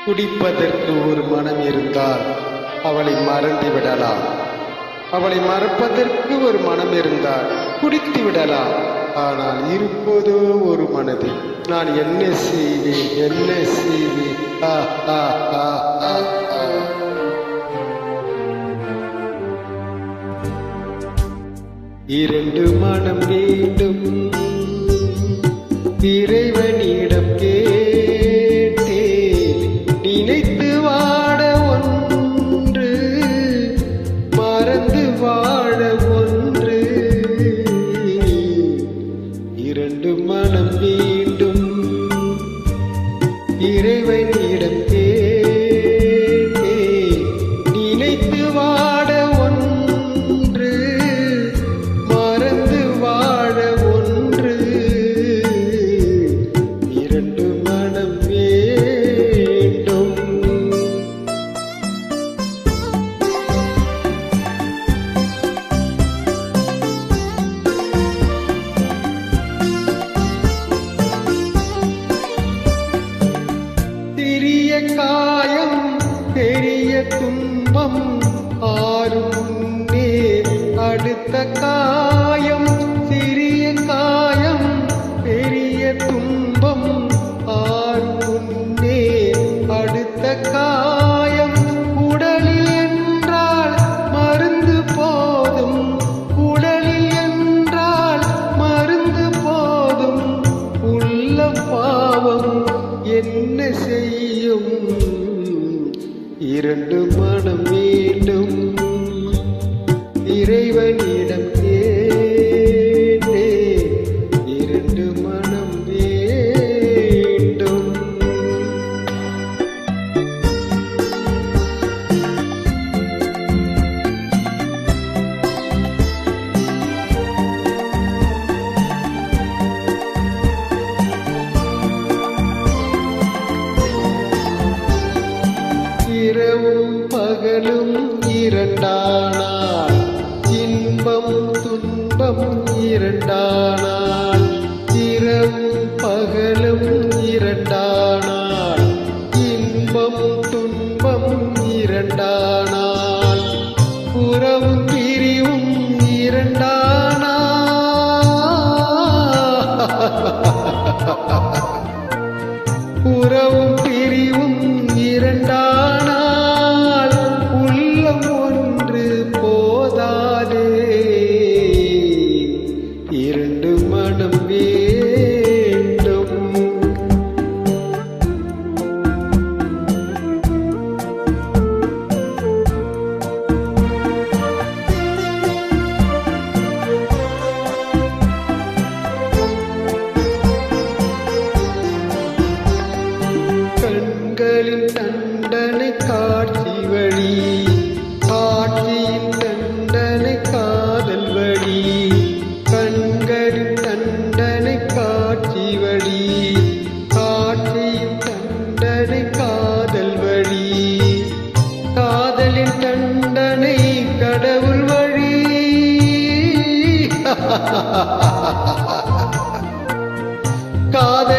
குடிப்பதற்கு ஒரு மனம் இருந்தால் அவளை மறந்து விடலாம். அவளை மறப்பதற்கு ஒரு மனம் இருந்தால் குடித்து விடலாம். ஆனால் இருப்பதோ ஒரு மனது. நான் என்ன செய்வேன், என்ன செய்வேன்? இரண்டு மனம் வேண்டும் இறைவனிடம் கேட்டேன். நினைத்து வாட ஒன்று, மறந்து வாழ ஒன்று. இரண்டு மனம் வேண்டும் இறைவனிடம் கேட்டேன். நினைத்து வாட ஒன்று, மறந்து வாழ ஒன்று. இரண்டு மனம் வேண்டும். சிறிய காயம் பெரிய துன்பம் ஆறும் முன்னே அடுத்த காயம். சிறிய காயம் பெரிய துன்பம் ஆறும் முன்னே அடுத்த காயம். உடலில் என்றால் மருந்து போதும், உடலில் என்றால் மருந்து போதும். உள்ள பாவம் என்ன செய்யும்? இரண்டு மனம் வேண்டும் இறைவனிடம் கேட்டே. இரண்டு மனம் வேண்டும். இரவும் பகலும் இரண்டானால், இன்பம் துன்பம் இரண்டானால். இரவும் பகலும் இரண்டானால், இன்பம் துன்பம் இரண்டானால். உறவும் பிரிவும் இரண்டானால், உறவும் பிரிவும் இரண்டானால். உள்ளம் ஒன்று போதாதே. இரண்டு மனம் வேண்டும். கண்களின் தண்டனை காட்சி வழி, காட்சியின் தண்டனை காதல் வழி. கண்களின் தண்டனை காட்சி வழி, காட்சியின் தண்டனை காதல் வழி. காதலின் தண்டனை கடவுள் வழி. காதல்